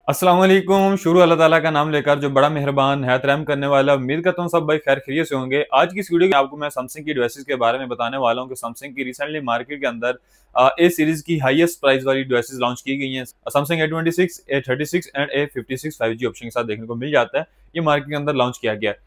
अस्सलाम वालेकुम। शुरू अल्लाह ताला का नाम लेकर जो बड़ा मेहरबान है रहम करने वाला। उम्मीद करता हूँ सब भाई खैर खैरियत से होंगे। आज की इस वीडियो में आपको मैं सैमसंग की डिवाइसेस के बारे में बताने वाला हूँ कि सैमसंग की रिसेंटली मार्केट के अंदर ए सीरीज की हाईएस्ट प्राइस वाली डिवाइसेस लॉन्च की गई हैं। Samsung A26, A36 and A56 5G option के साथ देखने को मिल जाता है। ये मार्केट के अंदर लॉन्च किया गया है।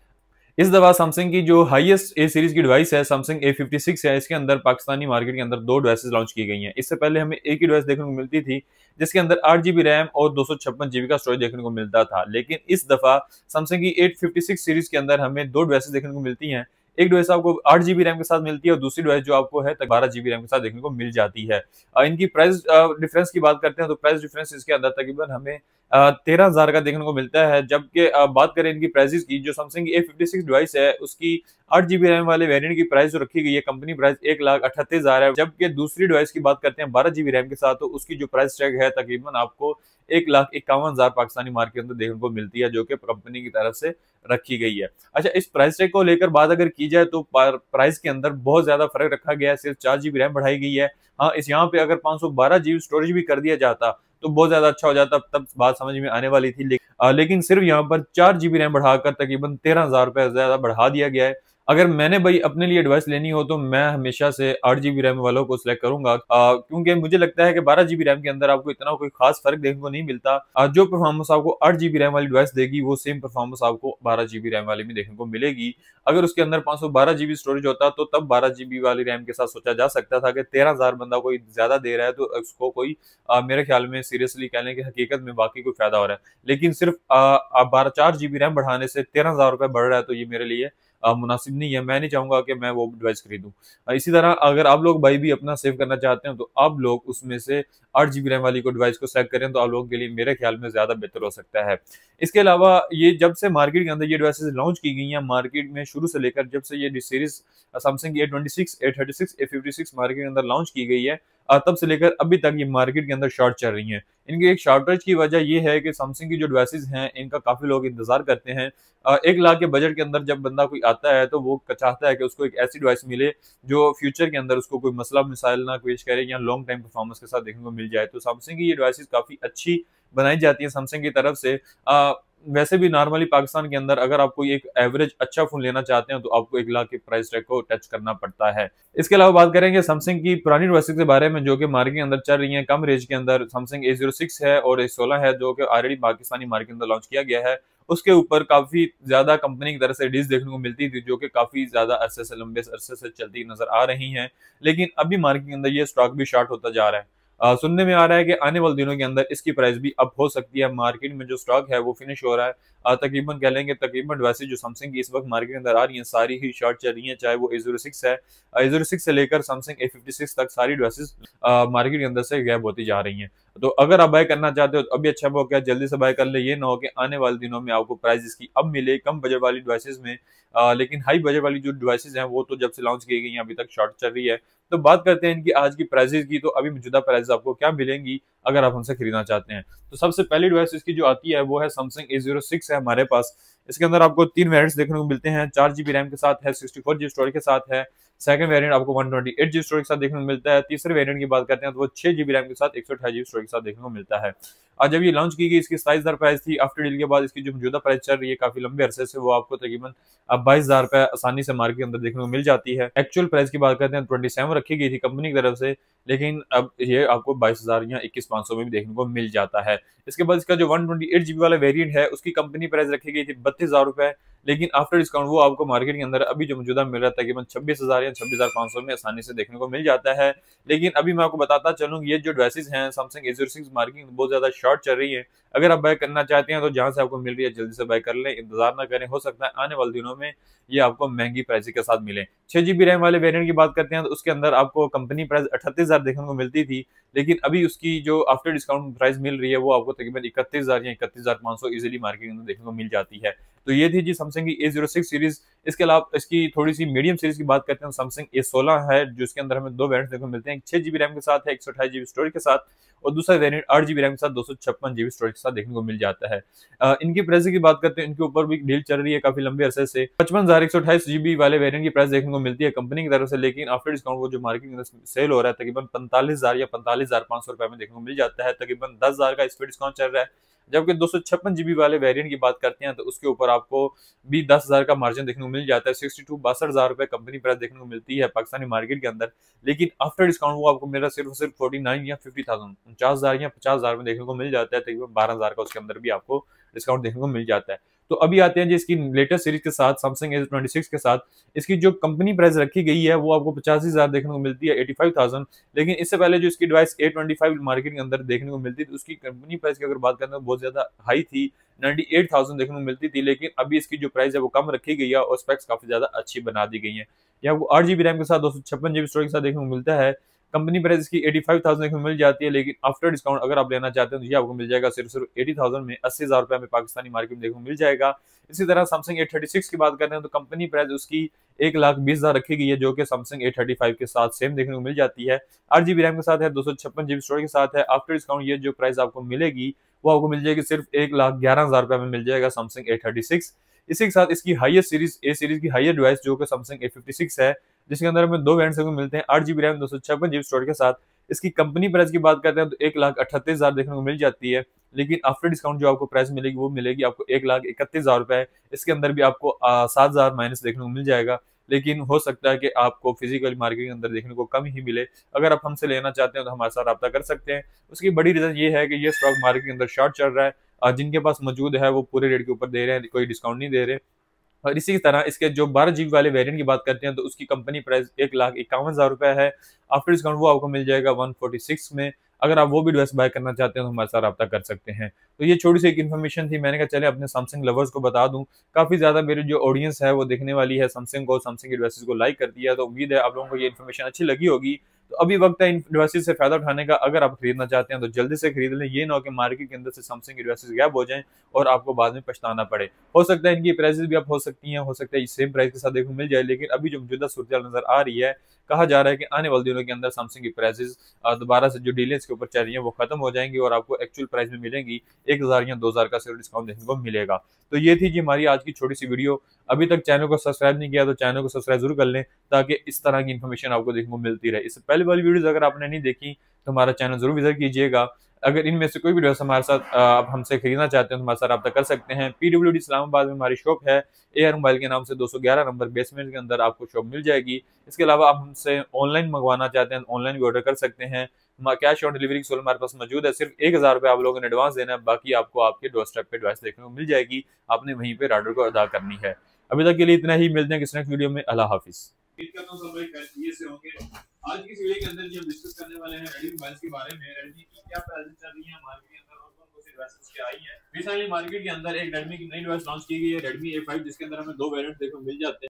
इस दफा सैमसंग की जो हाईएस्ट ए सीरीज की डिवाइस है सैमसंग A56 है। इसके अंदर पाकिस्तानी मार्केट के अंदर दो डिवाइसेस लॉन्च की गई हैं। इससे पहले हमें एक ही डिवाइस देखने को मिलती थी जिसके अंदर 8 GB रैम और 256 GB का स्टोरेज देखने को मिलता था। लेकिन इस दफा सैमसंग की 856 सीरीज के अंदर हमें दो डिवाइसेस देखने को मिलती हैं। एक डिवाइस आपको 8 GB रैम के साथ मिलती है और दूसरी डिवाइस जो आपको है 12 GB रैम के साथ देखने को मिल जाती है। इनकी प्राइस डिफरेंस की बात करते हैं तो प्राइस डिफरेंस इसके अंदर तकरीबन हमें 13,000 का देखने को मिलता है। जबकि बात करें इनकी प्राइसेस की, जो सैमसंग की A56 डिवाइस है उसकी 8 GB रैम वाले वेरिएंट की प्राइस जो रखी गई है कंपनी प्राइस 1,38,000 है। जबकि दूसरी डिवाइस की बात करते हैं 12 GB रैम के साथ तो उसकी जो प्राइस टैग है तकरीबन आपको 1,51,000 पाकिस्तानी मार्केट के अंदर देखने को मिलती है, जो कि कंपनी की तरफ से रखी गई है। अच्छा, इस प्राइस टैग को लेकर बात अगर की जाए तो प्राइस के अंदर बहुत ज्यादा फर्क रखा गया है। सिर्फ 4 GB रैम बढ़ाई गई है। हाँ, इस यहाँ पे अगर 512 GB स्टोरेज भी कर दिया जाता तो बहुत ज्यादा अच्छा हो जाता, तब बात समझ में आने वाली थी। लेकिन सिर्फ यहाँ पर 4 GB रैम बढ़ाकर तकरीबन 13,000 रुपए ज्यादा बढ़ा दिया गया है। अगर मैंने भाई अपने लिए डिवाइस लेनी हो तो मैं हमेशा से 8 GB रैम वालों को सिलेक्ट करूंगा, क्योंकि मुझे लगता है कि 12 GB रैम के अंदर आपको इतना कोई खास फर्क देखने को नहीं मिलता। जो परफॉर्मेंस आपको 8 GB रैम वाली डिवाइस देगी वो सेम परफॉर्मेंस आपको 12 GB रैम वाली में देखने को मिलेगी। अगर उसके अंदर 512 GB स्टोरेज होता तो तब 12 GB वाली रैम के साथ सोचा जा सकता था कि 13,000 बंदा कोई ज्यादा दे रहा है तो उसको कोई मेरे ख्याल में सीरियसली कह लें कि हकीकत में बाकी कोई फायदा हो रहा है। लेकिन सिर्फ 4 GB रैम बढ़ाने से 13,000 रुपए बढ़ रहा है तो ये मेरे लिए मुनासिब नहीं है। मैं नहीं चाहूंगा कि मैं वो डिवाइस खरीदूं। इसी तरह अगर आप लोग भाई भी अपना सेव करना चाहते हैं तो आप लोग उसमें से 8 GB रैम वाली को डिवाइस को सेलेक्ट करें तो आप लोगों के लिए मेरे ख्याल में ज्यादा बेहतर हो सकता है। इसके अलावा ये जब से मार्केट के अंदर ये डिवाइसेस लॉन्च की गई हैं, मार्केट में शुरू से लेकर जब से ये सीरीज सैमसंग की A26, A36, A56 मार्केट के अंदर लॉन्च की गई है, तब से लेकर अभी तक ये मार्केट के अंदर शॉर्ट चल रही हैं। इनकी एक शॉर्टेज की वजह ये है कि सैमसंग की जो डिवाइसेस हैं इनका काफी लोग इंतजार करते हैं। 1 लाख के बजट के अंदर जब बंदा कोई आता है तो वो चाहता है कि उसको एक ऐसी डिवाइस मिले जो फ्यूचर के अंदर उसको कोई मसला मिसाइल ना पेश करे या लॉन्ग टाइम परफॉर्मेंस के साथ देखने को मिल जाए। तो सैमसंग की ये डिवाइसेस काफी अच्छी बनाई जाती है सैमसंग की तरफ से। वैसे भी नॉर्मली पाकिस्तान के अंदर अगर आप कोई एक एवरेज अच्छा फोन लेना चाहते हैं तो आपको 1 लाख के प्राइस टैग को टच करना पड़ता है। इसके अलावा बात करेंगे सैमसंग की पुरानी डिवाइसेस के बारे में जो कि मार्केट के अंदर चल रही हैं कम रेंज के अंदर। सैमसंग A06 है और A16 है जो कि ऑलरेडी पाकिस्तानी मार्केट के अंदर लॉन्च किया गया है। उसके ऊपर काफी ज्यादा कंपनी की तरफ से डील्स देखने को मिलती थी जो कि काफी ज्यादा अरसे से लंबे अरसे से चलती नजर आ रही हैं। लेकिन अभी मार्केट के अंदर ये स्टॉक भी शॉर्ट होता जा रहा है। सुनने में आ रहा है कि आने वाले दिनों के अंदर इसकी प्राइस भी अप हो सकती है। मार्केट में जो स्टॉक है वो फिनिश हो रहा है। तकरीबन कह लेंगे तकरीबन डिवाइसेस जो सैमसंग की इस वक्त मार्केट के अंदर आ रही हैं सारी ही शॉर्ट चल रही हैं, चाहे वो A06 है। A06 से लेकर सैमसंग A56 तक सारी डिवाइसेस मार्केट के अंदर से गैप होती जा रही हैं। तो अगर आप बाय करना चाहते हो तो अभी अच्छा मौका है, जल्दी से बाय कर ले। ये ना हो कि आने वाले दिनों में आपको प्राइस इसकी अब मिले कम बजट वाली डिवाइसेस में। लेकिन हाई बजट वाली जो डिवाइसेस हैं वो तो जब से लॉन्च की गई हैं अभी तक शॉर्ट चल रही है। तो बात करते हैं इनकी आज की प्राइसेस की। तो अभी मौजूदा प्राइस आपको क्या मिलेंगी अगर आप हमसे खरीदना चाहते हैं। तो सबसे पहली डिवाइस इसकी जो आती है वो है सैमसंग A06 है हमारे पास। इसके अंदर आपको 3 वेरिएंट्स देखने को मिलते हैं। 4 GB रैम के साथ है, 64 GB स्टोरेज के साथ है। सेकंड वेरिएंट आपको 128 GB स्टोरेज के साथ देखने को मिलता है। तीसरे वेरिएंट की बात करते हैं तो वो 6 GB रैम के साथ 128 GB स्टोरेज के साथ देखने को मिलता है। आज जब ये लॉन्च की गई इसकी 27,000 प्राइस थी। आफ्टर डील के बाद इसकी जो मौजूदा प्राइस चल रही है काफी लंबे अरसे से वो आपको तकरीबन अब 22,000 रुपए आसानी से मार्केट के अंदर देखने को मिल जाती है। एक्चुअल प्राइस की बात करते हैं 27 रखी गई थी कंपनी की तरफ से, लेकिन अब ये आपको 22,000 या 21,500 में भी देखने को मिल जाता है। इसके बाद इसका जो 128 GB वाला वेरिएंट है उसकी कंपनी प्राइस रखी गई थी 32,000 रुपए, लेकिन आफ्टर डिस्काउंट वो आपको मार्केट के अंदर अभी जो मौजूदा मिल रहा है तकरीबन 26,000 या 26,500 में आसानी से देखने को मिल जाता है। लेकिन अभी मैं आपको बताता चलूँ ये जो डिवाइसेस हैं सैमसंग A06 मार्केट में बहुत ज्यादा शॉर्ट चल रही है। अगर आप बाय करना चाहते हैं तो जहां से आपको मिल रही है जल्दी से बाय कर लें, इंतजार ना करें। हो सकता है आने वाले दिनों में ये आपको महंगी प्राइस के साथ मिले। 6 GB रैम वाले वेरिएंट की बात करते हैं तो उसके अंदर आपको कंपनी प्राइस 38,000 देखने को मिलती थी, लेकिन अभी उसकी जो आफ्टर डिस्काउंट प्राइस मिल रही है वो आपको तकरीबन 31,000 या 31,500 इजीली मार्केट के अंदर देखने को मिल जाती है। तो ये थी जी सैमसंग की A06 सीरीज। इसके अलावा इसकी थोड़ी सी मीडियम सीरीज की बात करते हैं सैमसंग A16 है जिसके अंदर हमें दो वेरिएंट्स देखने को मिलते हैं। 6 GB रैम के साथ है, 128 GB स्टोरेज के साथ, और दूसरा वेरिएंट 8 GB रैम के साथ 256 GB स्टोरेज के साथ देखने को मिल जाता है। इनकी प्राइस की बात करते हैं, इनके ऊपर भी डील चल रही है काफी लंबे अरसे से। 55,128 GB वाले वेरिएंट की प्राइस देखने को मिलती है कंपनी की तरफ से, लेकिन आफ्टर डिस्काउंट वो जो मार्केट के अंदर सेल हो रहा है तकरीबन 45,000 या 45,500 रुपए में देखने को मिल जाता है। तकरीबन 10,000 का इस पे डिस्काउंट चल रहा है। जबकि 256 GB वाले वेरिएंट की बात करते हैं तो उसके ऊपर आपको भी 10,000 का मार्जिन देखने को मिल जाता है। 62-62,000 कंपनी प्राइस देखने को मिलती है पाकिस्तानी मार्केट के अंदर, लेकिन आफ्टर डिस्काउंट वो आपको मेरा सिर्फ सिर्फ 49 या 50,000 49,000 या 50,000 में देखने को मिल जाता है। तकरीबन 12,000 का उसके अंदर भी आपको डिस्काउंट देखने को मिल जाता है। तो अभी आते हैं जी इसकी लेटेस्ट सीरीज के साथ, सैमसंग A26 के साथ इसकी जो कंपनी प्राइस रखी गई है वो आपको 85,000 देखने को मिलती है, 85,000। लेकिन इससे पहले जो इसकी डिवाइस A25 मार्केट के अंदर देखने को मिलती थी उसकी कंपनी प्राइस की अगर बात करें तो बहुत ज्यादा हाई थी, 98,000 देखने को मिलती थी। लेकिन अभी इसकी जो प्राइस है वो कम रखी गई है और स्पेक्स काफी ज्यादा अच्छी बना दी गई है। ये आपको 8 GB रैम के साथ 256 GB स्टोरेज के साथ देखने को मिलता है। कंपनी प्राइस इसकी 85,000 देखने को मिल जाती है, लेकिन आफ्टर डिस्काउंट अगर आप लेना चाहते हैं तो ये आपको मिल जाएगा सिर्फ सिर्फ 80,000 में, 80,000 रुपए में पाकिस्तानी मार्केट में देखने को मिल जाएगा। इसी तरह सैमसंग A36 की बात करते हैं तो कंपनी प्राइस उसकी 1,20,000 रखी गई है, जो कि सैमसंग A35 के साथ सेम देखने को मिल जाती है। 8 GB रैम के साथ है, 256 GB स्टोरेज के साथ है। आफ्टर डिस्काउंट ये जो प्राइस आपको मिलेगी वो आपको मिल जाएगी सिर्फ 1,11,000 रुपए में मिल जाएगा सैमसंग A36। इसी के साथ इसकी हाईएस्ट सीरीज ए सीरीज की हाईएस्ट डिवाइस जो कि सैमसंग A56 है, जिसके अंदर हमें दो वेरिएंट्स को मिलते हैं, 8 GB रैम 256 GB स्टोरेज के साथ। इसकी कंपनी प्राइस की बात करते हैं तो 1,38,000 देखने को मिल जाती है, लेकिन आफ्टर डिस्काउंट जो आपको प्राइस मिलेगी वो मिलेगी आपको 1,31,000 रुपए। इसके अंदर भी आपको 7,000 माइनस देखने को मिल जाएगा, लेकिन हो सकता है कि आपको फिजिकल मार्केट के अंदर देखने को कम ही मिले। अगर आप हमसे लेना चाहते हैं तो हमारे साथ रब्ता कर सकते हैं। उसकी बड़ी रीजन ये है कि ये स्टॉक मार्केट के अंदर शॉर्ट चल रहा है, जिनके पास मौजूद है वो पूरे रेट के ऊपर दे रहे हैं, कोई डिस्काउंट नहीं दे रहे। और इसी तरह इसके जो 12 GB वाले वेरिएंट की बात करते हैं तो उसकी कंपनी प्राइस 1,51,000 रुपए है। आफ्टर डिस्काउंट वो आपको मिल जाएगा 146 में। अगर आप वो भी डिवाइस बाय करना चाहते हैं तो हमारे साथ रब्ता कर सकते हैं। तो ये छोटी सी एक इन्फॉर्मेशन थी, मैंने कहा चले अपने सैमसंग लवर्स को बता दूं। काफी ज्यादा मेरी जो ऑडियंस है वो देखने वाली है सैमसंग को, सैमसंग की डिवाइसेस को लाइक करती है, तो उम्मीद है आप लोगों को ये इन्फॉर्मेशन अच्छी लगी होगी। तो अभी वक्त है इन डिवाइसेस से फायदा उठाने का। अगर आप खरीदना चाहते हैं तो जल्दी से खरीद लें, ये ना हो कि मार्केट के अंदर से सैमसंग की डिवाइसेस गायब हो जाएं और आपको बाद में पछताना पड़े। हो सकता है इनकी प्राइसेस भी आप हो सकती हैं, हो सकता है सेम प्राइस के साथ देखने को मिल जाए, लेकिन अभी जो मौजूदा सूरत नजर आ रही है, कहा जा रहा है कि आने वाले दिनों के अंदर सैमसंग की प्राइसेस दोबारा से जो डीलर्स के ऊपर चल रही है वो खत्म हो जाएंगी और आपको एक्चुअल प्राइस में मिलेंगी, 1,000 या 2,000 का सिर्फ डिस्काउंट देखने को मिलेगा। तो ये थी जी हमारी आज की छोटी सी वीडियो। अभी तक चैनल को सब्सक्राइब नहीं किया तो चैनल को सब्सक्राइब जरूर कर लें, ताकि इस तरह की इन्फॉर्मेशन आपको देखने को मिलती रहे। इससे पहले वाली वीडियोस अगर आपने नहीं देखी तो हमारा चैनल जरूर विजिट कीजिएगा। अगर इनमें से कोई भी ड्रेस हमारे साथ आप हमसे खरीदना चाहते हैं तो हमारे साथ रब्ता कर सकते हैं। PWD इस्लामाबाद में हमारी शॉप है, एयर मोबाइल के नाम से 211 नंबर बेसमेंट के अंदर आपको शॉप मिल जाएगी। इसके अलावा आप हमसे ऑनलाइन मंगवाना चाहते हैं, ऑनलाइन भी ऑर्डर कर सकते हैं। कैश ऑन डिलीवरी की सहूलत हमारे पास मौजूद है, सिर्फ 1,000 रुपये आप लोगों ने एडवांस देना है, बाकी आपको आपके डोर स्टेप पे डिवाइस देखने को मिल जाएगी, आपने वहीं पे ऑर्डर को अदा करनी है। अभी तक के लिए इतना ही, मिलते हैं किसी नेक्स्ट वीडियो में। अल्लाह हाफिज। आज की वीडियो के अंदर हम डिस्कस करने वाले हैं रेडमी मोबाइल्स के बारे में। रेडमी की क्या प्राइसेस चल रही है मार्केट के अंदर और कौन कौन सी डिवाइसेस क्या आई है। रिसेंटली मार्केट के अंदर एक रेडमी की नई डिवाइस लॉन्च की गई है, रेडमी A5, जिसके अंदर हमें दो वेरिएंट देखने को मिल जाते हैं।